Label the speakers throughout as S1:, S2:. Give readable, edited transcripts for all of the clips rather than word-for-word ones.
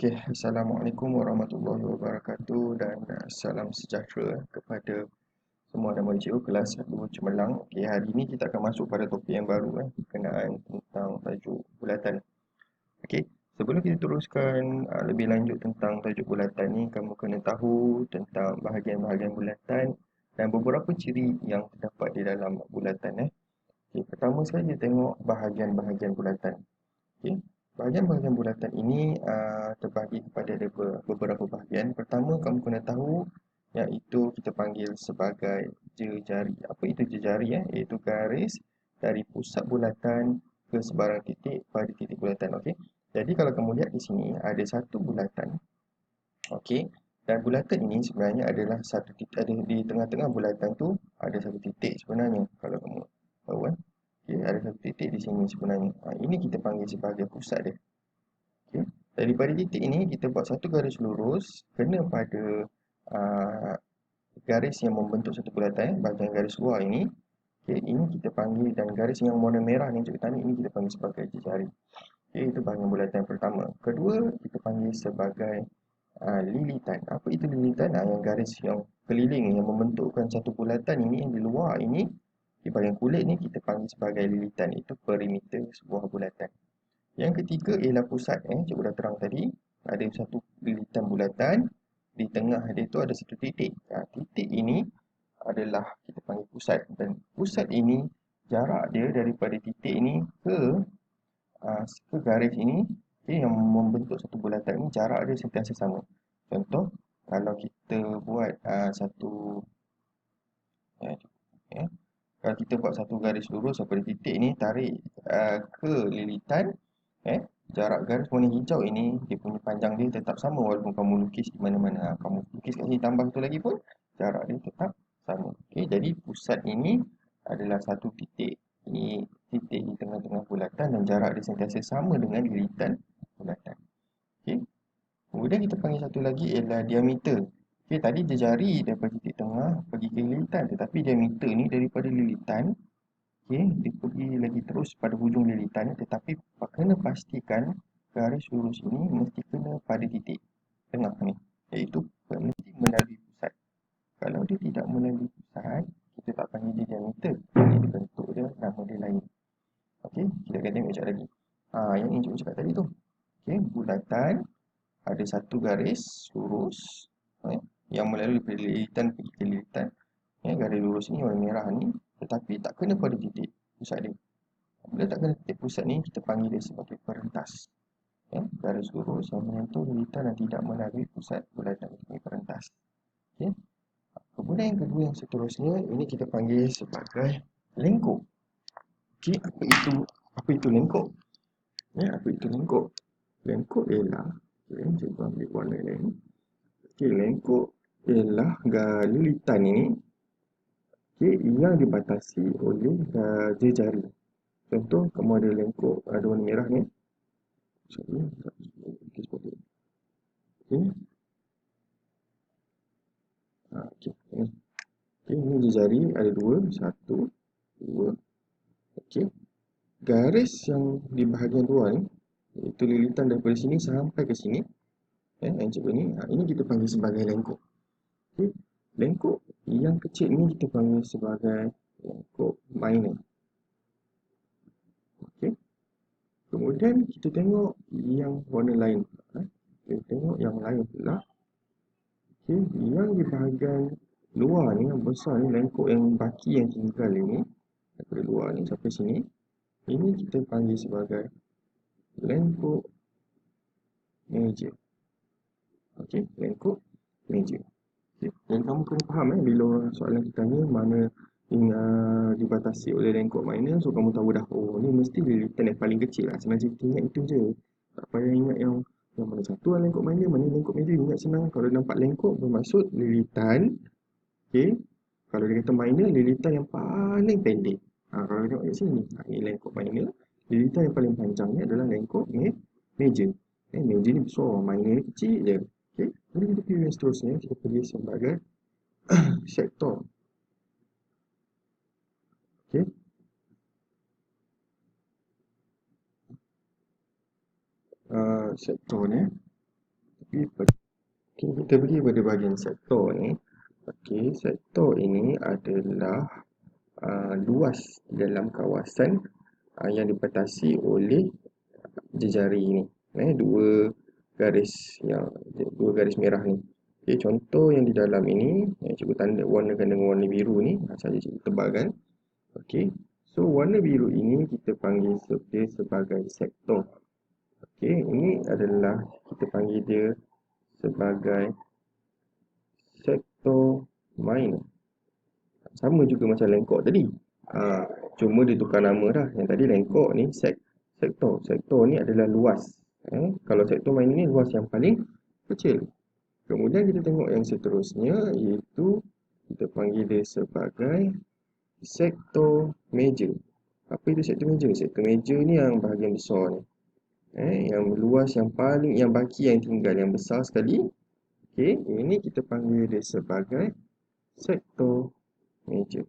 S1: Okey, Assalamualaikum warahmatullahi wabarakatuh dan salam sejahtera kepada semua dan cikgu kelas 1 Cemerlang. Okey, hari ini kita akan masuk pada topik yang baru berkenaan tentang tajuk bulatan. Okey, sebelum kita teruskan lebih lanjut tentang tajuk bulatan ni, kamu kena tahu tentang bahagian-bahagian bulatan dan beberapa ciri yang terdapat di dalam bulatan. Okey, pertama sekali kita tengok bahagian-bahagian bulatan. Okey. Bahagian-bahagian bulatan ini terbahagi kepada beberapa bahagian. Pertama, kamu kena tahu iaitu kita panggil sebagai jejari. Apa itu jejari? Iaitu garis dari pusat bulatan ke sebarang titik pada titik bulatan. Okey. Jadi kalau kamu lihat di sini ada satu bulatan. Okey. Dan bulatan ini sebenarnya adalah satu titik, ada di tengah-tengah bulatan tu ada satu titik sebenarnya kalau kamu tahu Okey, ada satu titik di sini sebenarnya. Ini kita panggil sebagai pusat dia. Okey. Daripada titik ini kita buat satu garis lurus kena pada uh, garis yang membentuk satu bulatan, bahagian garis luar ini. Okey, ini kita panggil, dan garis yang warna merah ni cikgu tanda ini kita panggil sebagai jejari. Okey, itu bahagian bulatan yang pertama. Kedua, kita panggil sebagai lilitan. Apa itu lilitan? Yang garis yang keliling yang membentukkan satu bulatan ini yang di luar ini, di bahagian kulit ni kita panggil sebagai lilitan. Itu perimeter sebuah bulatan. Yang ketiga ialah pusat. Cikgu dah terang tadi. Ada satu lilitan bulatan. Di tengah dia tu ada satu titik. Titik ini adalah kita panggil pusat. Dan pusat ini jarak dia daripada titik ini ke garis ini, yang membentuk satu bulatan ini, jarak dia sentiasa sama. Contoh, kalau kita buat satu ya, ya, kalau kita buat satu garis lurus daripada titik ni tarik ke lilitan, jarak garis warna hijau ini dia punya panjang dia tetap sama walaupun kamu lukis di mana-mana. Kamu lukis kat sini tambah satu lagi pun jarak dia tetap sama. Okey, jadi pusat ini adalah satu titik. Ini titik di tengah-tengah bulatan dan jarak dia sentiasa sama dengan lilitan bulatan. Okey. Kemudian kita panggil satu lagi ialah diameter. Okey, tadi dia jari daripada titik tengah pergi ke lilitan, tetapi diameter ni daripada lilitan, okey, dia pergi lagi terus pada hujung lilitan ni, tetapi kena pastikan garis lurus ini mesti kena pada titik tengah ni, iaitu mesti melalui pusat. Kalau dia tidak melalui pusat, kita tak panggil dia diameter. Ini bentuk dia, nama dia lain. Okey, kita akan tengok sekejap lagi. Yang ini cikgu cakap tadi tu. Okey, bulatan ada satu garis lurus yang melalui lilitan pergi ke lilitan. Garis lurus ni warna merah ni, tetapi tak kena pada titik pusat dia. Bila tak kena titik pusat ni, kita panggil dia sebagai perentas. Garis lurus yang menyentuh lilitan dan tidak melalui pusat bulatan sebagai perentas. Okay. Kemudian yang kedua yang seterusnya, ini kita panggil sebagai lengkuk. Okay, apa itu lengkuk? Apa itu lengkuk? Lengkuk ialah, cuba ambil warna lain. Lengkuk ialah lilitan ini yang dibatasi oleh jejari. Contoh, kamu ada lengkuk ada warna merah ni. Ini jejari ada dua, satu, dua. Okey. Garis yang di bahagian luar ni, iaitu lilitan daripada sini sampai ke sini, yang cikgu ni, ini kita panggil sebagai lengkuk. Okey. Lengkuk yang kecil ni kita panggil sebagai lengkuk minor. Okey. Kemudian kita tengok yang warna lain. Kita tengok yang lain pula. Okey, yang di bahagian luar ni, yang besar ni, lengkuk yang baki yang tinggal ini, daripada luar ni sampai sini, ini kita panggil sebagai lengkuk meja. Okey, lengkuk meja. Okay. Dan kamu kena faham bila soalan kita tanya mana yang dibatasi oleh lengkuk minor, so kamu tahu dah, oh ni mesti lilitan yang paling kecil lah. Senang kita ingat itu je. Tak payah ingat yang mana satu lah lengkuk minor, mana lengkuk meja. Ingat senang. Kalau nampak lengkuk bermaksud lilitan. Okey. Kalau dia kata minor, lilitan yang paling pendek. Kalau tengok kat sini, ini lengkuk minor. Lilitan yang paling panjang ni adalah lengkuk meja. Meja ni besar, minor ni kecil je. Okey. Jadi kita pergi yang seterusnya, kita pergi sebagai sektor. Okey. Sektor ni Okay, kita pergi pada bahagian sektor ni. Okey, sektor ini adalah luas dalam kawasan yang dibatasi oleh jejari ni. Dua garis yang dua garis merah ni. Okey, contoh yang di dalam ini yang cikgu tanda warnakan dengan warna biru ni, saja cikgu tebalkan. Okey. So warna biru ini kita panggil dia sebagai sektor. Okey, ini adalah kita panggil dia sebagai sektor minor. Sama juga macam lengkok tadi. Cuma dia tukar nama dah. Yang tadi lengkok ni sektor. Sektor ni adalah luas. Kalau sektor minor ni luas yang paling kecil. Kemudian kita tengok yang seterusnya, iaitu kita panggil dia sebagai sektor major. Apa itu sektor major? Sektor major ni yang bahagian besar ni. Yang luas yang paling, yang baki yang tinggal, yang besar sekali. Okey, ini kita panggil dia sebagai sektor major.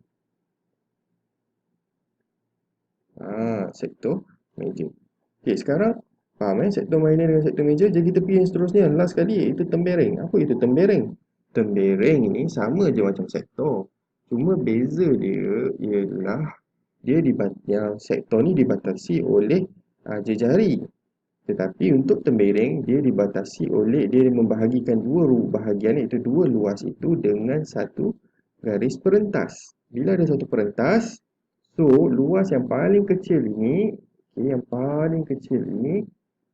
S1: Sektor major. Okey, sekarang faham sektor minor dengan sektor major. Jadi kita pergi yang seterusnya, last sekali, iaitu tembereng. Apa itu tembereng? Tembereng ni sama je macam sektor. Cuma beza dia ialah yang sektor ni dibatasi oleh jejari. Tetapi untuk tembereng, dia dibatasi oleh, dia membahagikan dua bahagian, iaitu dua luas itu dengan satu garis perentas. Bila ada satu perentas, so luas yang paling kecil ini, yang paling kecil ini,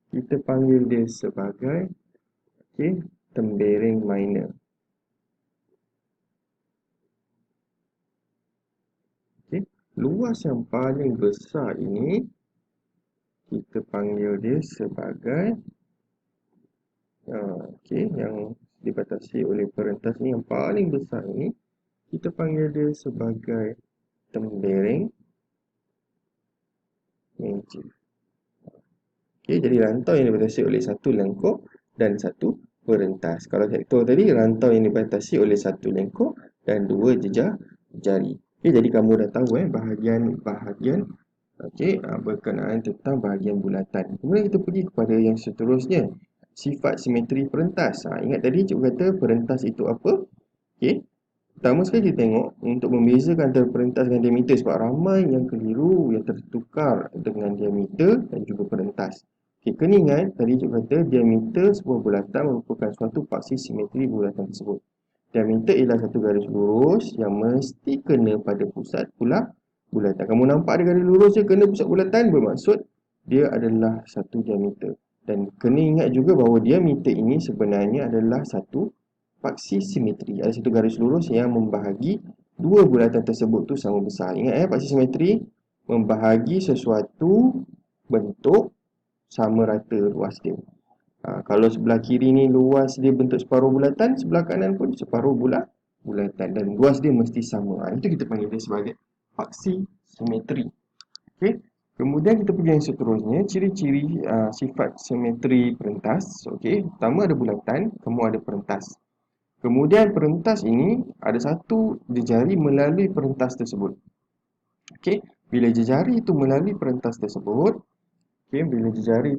S1: kita panggil dia sebagai tembereng minor. Luas yang paling besar ini, kita panggil dia sebagai yang dibatasi oleh perentas ni, yang paling besar ini, kita panggil dia sebagai tembereng major. Jadi rantau yang dibatasi oleh satu lengkok dan satu perentas. Kalau sektor tadi, rantau yang dibatasi oleh satu lengkok dan dua jari. Jadi kamu dah tahu bahagian-bahagian berkenaan tentang bahagian bulatan. Kemudian kita pergi kepada yang seterusnya, sifat simetri perentas. Ingat tadi cikgu kata perentas itu apa? Pertama sekali kita tengok untuk membezakan antara perentas dengan diameter, sebab ramai yang keliru, yang tertukar dengan diameter dan juga perentas. Kena ingat tadi cikgu kata diameter sebuah bulatan merupakan suatu paksi simetri bulatan tersebut. Diameter ialah satu garis lurus yang mesti kena pada pusat bulatan. Kamu nampak ada garis lurus je kena pusat bulatan, bermaksud dia adalah satu diameter. Dan kena ingat juga bahawa diameter ini sebenarnya adalah satu paksi simetri. Ada satu garis lurus yang membahagi dua bulatan tersebut tu sama besar. Ingat paksi simetri membahagi sesuatu bentuk sama rata luas dia. Kalau sebelah kiri ni luas dia bentuk separuh bulatan, sebelah kanan pun separuh bulatan, dan luas dia mesti sama. Itu kita panggil dia sebagai paksi simetri. Okey. Kemudian kita pergi yang seterusnya, ciri-ciri sifat simetri perentas. Okey, pertama ada bulatan, kemudian ada perentas. Kemudian perentas ini ada satu jejari melalui perentas tersebut. Okey, bila jejari itu melalui perentas tersebut, bila jejari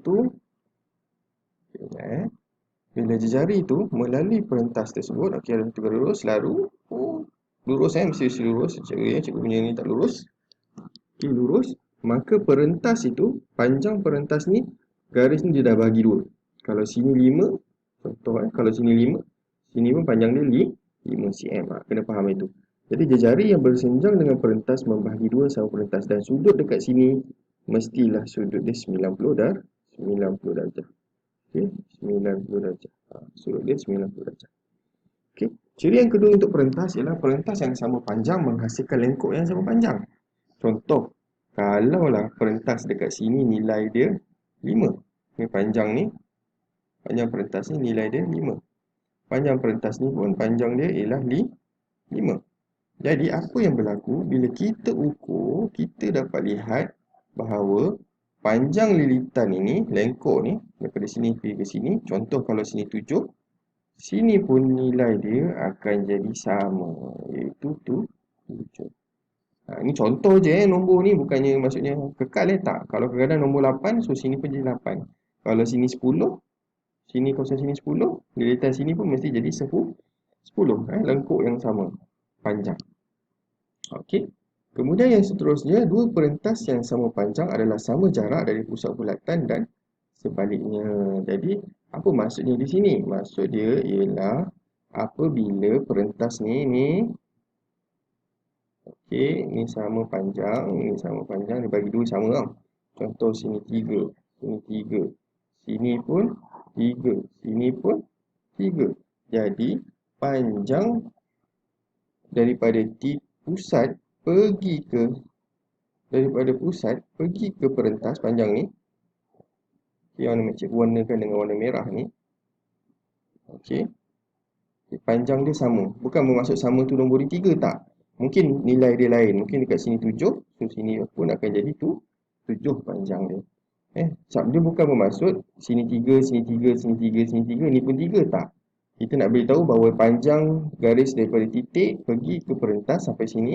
S1: itu melalui perentas tersebut, ada satu garis lurus, lurus mesti lurus, cikgu punya ni tak lurus. Lurus, maka perentas itu, panjang perentas ni, garis ni dia dah bagi dua. Kalau sini 5, contoh kalau sini 5, sini pun panjang dia 5 cm. Kena faham itu. Jadi jejari yang bersenjang dengan perentas membahagi dua sama perentas, dan sudut dekat sini mestilah sudut dia 90 darjah. Okey, 90 darjah. Sudut dia 90 darjah. Okey. Ciri yang kedua untuk perentas ialah perentas yang sama panjang menghasilkan lengkok yang sama panjang. Contoh, kalaulah perentas dekat sini nilai dia 5. Ni panjang ni, panjang perentas ni nilai dia 5. Panjang perentas ni pun panjang dia ialah 5. Jadi apa yang berlaku bila kita ukur, kita dapat lihat bahawa panjang lilitan ini, lengkok ni, daripada sini pergi ke sini, contoh kalau sini 7, sini pun nilai dia akan jadi sama, iaitu 7. Ini contoh je nombor ni, bukannya maksudnya kekal tak. Kalau kadang-kadang nombor 8, so sini pun jadi 8. Kalau sini 10, Sini kosong sini 10. Lilitan sini pun mesti jadi 10. Lengkuk yang sama panjang. Okey. Kemudian yang seterusnya, dua perentas yang sama panjang adalah sama jarak dari pusat bulatan dan sebaliknya. Jadi, apa maksudnya di sini? Maksud dia ialah apabila perentas ni okey, ni sama panjang, ni sama panjang, dia bagi dua sama tau. Contoh sini 3, sini 3, sini pun 3, sini pun 3. Jadi, panjang daripada pusat pergi ke daripada pusat pergi ke perentas panjang ni, yang cikgu warnakan dengan warna merah ni, okey, panjang dia sama. Bukan bermaksud sama tu nombor dia 3, tak. Mungkin nilai dia lain. Mungkin dekat sini 7, so sini pun akan jadi 7 panjang dia. Dia bukan bermaksud sini 3, sini 3, sini 3, sini 3, ni pun 3, tak. Kita nak beritahu bahawa panjang garis daripada titik pergi ke perentas sampai sini,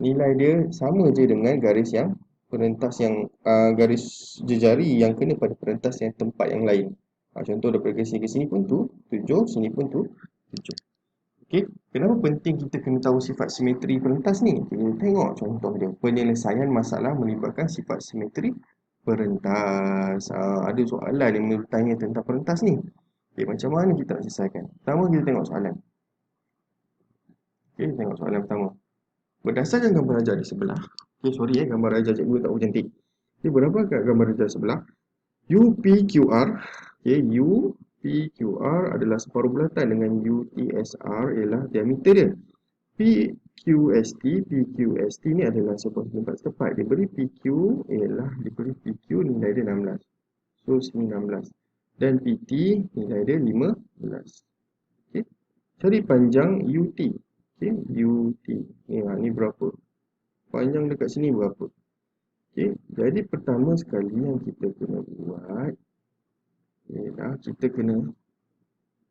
S1: nilai dia sama je dengan garis yang perentas yang garis jejari yang kena pada perentas yang tempat yang lain. Contoh daripada sini ke sini pun tu 7, sini pun tu 7. Okey, kenapa penting kita kena tahu sifat simetri perentas ni? Kita tengok contoh dia. Penyelesaian masalah melibatkan sifat simetri perentas. Ada soalan yang bertanya tentang perentas ni. Okey, macam mana kita nak selesaikan? Pertama kita tengok soalan. Okey, tengok soalan pertama. Berdasarkan gambar rajah di sebelah. Okey, sorry gambar rajah cikgu tak cantik. Okey, berapa kat gambar rajah sebelah? UPQR, okey, UPQR adalah separuh bulatan dengan UTSR ialah diameter dia. PQST ni adalah sebuah tempat tepat. Diberi diberi PQ nilai dia 16. So sini 16. Dan PT nilai dia 15. Okey. Cari panjang UT. Okey, UT. Ni berapa? Panjang dekat sini berapa? Okey, jadi pertama sekali yang kita kena buat ialah kita kena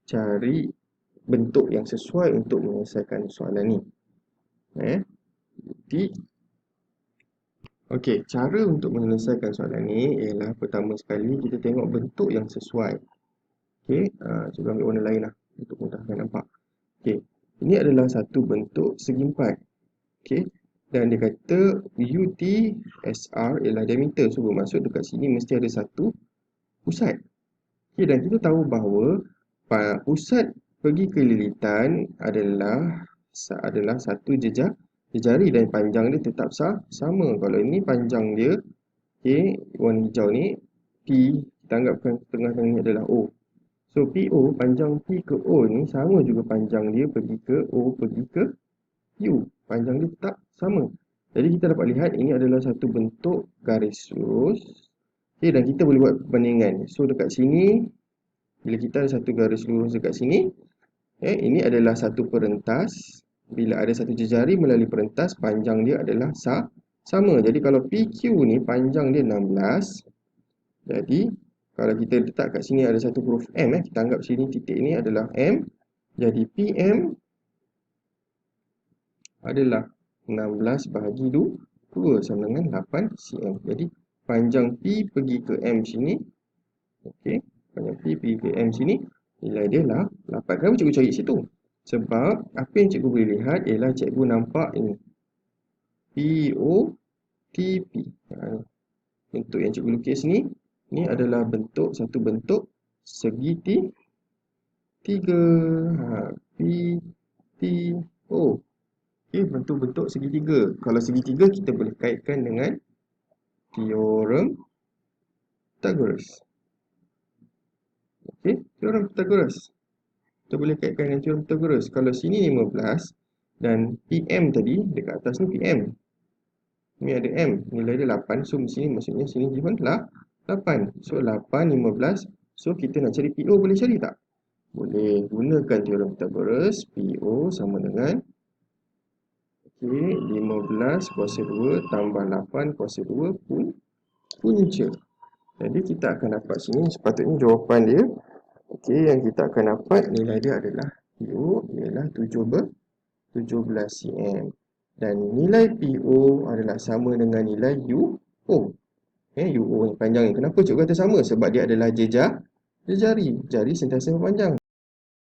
S1: cari bentuk yang sesuai untuk menyelesaikan soalan ni. Jadi, okey, cara untuk menyelesaikan soalan ni ialah pertama sekali kita tengok bentuk yang sesuai. Okey, cuba ambil warna lain lah untuk mudahkan nampak. Okey, ini adalah satu bentuk segi empat. Okey, dan dia kata UTSR ialah diameter. So, bermaksud dekat sini mesti ada satu pusat. Okey, dan kita tahu bahawa pusat pergi ke lilitan adalah satu jejari dan panjang dia tetap sama. Kalau ini panjang dia, okey, warna hijau ni P, kita anggapkan tengah-tengah ni adalah O. So PO, panjang P ke O ni sama juga panjang dia pergi ke O, pergi ke U. Panjang dia tetap sama. Jadi kita dapat lihat ini adalah satu bentuk garis lurus. Okey, dan kita boleh buat perbandingan. So dekat sini, bila kita ada satu garis lurus dekat sini, ini adalah satu perentas. Bila ada satu jejari melalui perentas, panjang dia adalah sama. Jadi kalau PQ ni panjang dia 16. Jadi kalau kita letak kat sini ada satu huruf M, kita anggap sini titik ni adalah M. Jadi PM adalah 16 bahagi 2 sama dengan 8 cm. Jadi panjang P pergi ke M sini, okey, panjang P pergi ke M sini, nilai dia lah 8. Kenapa cikgu cari situ? Sebab apa yang cikgu boleh lihat ialah cikgu nampak ini POTP. Bentuk yang cikgu lukis ni adalah satu bentuk segi tiga. PTO. Okey, bentuk-bentuk segitiga. Kalau segitiga kita boleh kaitkan dengan teorem Pythagoras. Okey, teorem Pythagoras. Kita boleh kaitkan dengan teorem Pythagoras. Kalau sini 15 dan PM tadi dekat atas ni PM. Ni ada M, nilai dia 8. So sini maksudnya sini given lah 8. So 8, 15. So kita nak cari PO boleh cari tak? Boleh. Gunakan teorem Pythagoras. PO sama dengan 15 kuasa 2 tambah 8 kuasa 2 punca. Jadi kita akan dapat sini sepatutnya jawapan dia. Okey, yang kita akan dapat nilai dia adalah PO ialah 17 cm. Dan nilai PO adalah sama dengan nilai UO. UO ni panjang ni. Kenapa cikgu kata sama? Sebab dia adalah Dia jari sentiasa berpanjang.